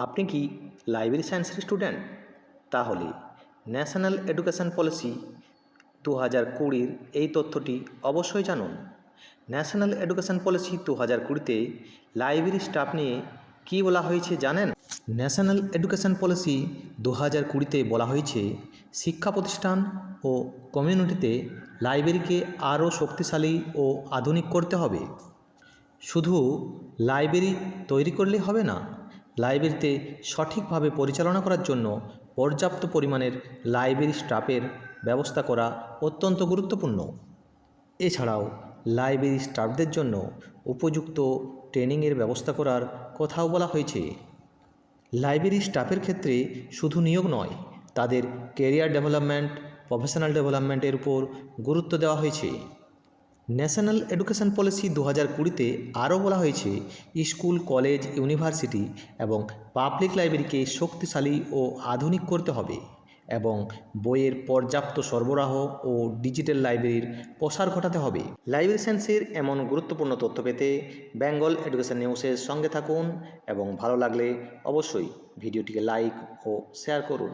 আপনি কি লাইব্রেরি সায়েন্সের স্টুডেন্ট? তাহলে ন্যাশনাল এডুকেশন পলিসি 2020 এই তথ্যটি অবশ্যই জানুন। ন্যাশনাল এডুকেশন পলিসি 2020-তে লাইব্রেরি স্টাফ নিয়ে কী বলা হয়েছে জানেন? ন্যাশনাল এডুকেশন পলিসি 2020-তে বলা হয়েছে শিক্ষা প্রতিষ্ঠান ও কমিউনিটিতে লাইব্রেরিকে আরও শক্তিশালী ও আধুনিক করতে হবে। শুধু লাইব্রেরি তৈরি করলেই হবে না, লাইব্রেরিতে সঠিকভাবে পরিচালনা করার জন্য পর্যাপ্ত পরিমাণের লাইব্রেরি স্টাফের ব্যবস্থা করা অত্যন্ত গুরুত্বপূর্ণ। এছাড়াও লাইব্রেরি স্টাফদের জন্য উপযুক্ত ট্রেনিংয়ের ব্যবস্থা করার কথাও বলা হয়েছে। লাইব্রেরি স্টাফের ক্ষেত্রে শুধু নিয়োগ নয়, তাদের ক্যারিয়ার ডেভেলপমেন্ট, প্রফেশনাল ডেভেলপমেন্টের উপর গুরুত্ব দেওয়া হয়েছে। ন্যাশনাল এডুকেশন পলিসি 2020-তে আরও বলা হয়েছে স্কুল, কলেজ, ইউনিভার্সিটি এবং পাবলিক লাইব্রেরিকে শক্তিশালী ও আধুনিক করতে হবে এবং বইয়ের পর্যাপ্ত সরবরাহ ও ডিজিটাল লাইব্রেরির প্রসার ঘটাতে হবে। লাইব্রেরি সায়েন্সের এমন গুরুত্বপূর্ণ তথ্য পেতে বেঙ্গল এডুকেশন নিউজের সঙ্গে থাকুন এবং ভালো লাগলে অবশ্যই ভিডিওটিকে লাইক ও শেয়ার করুন।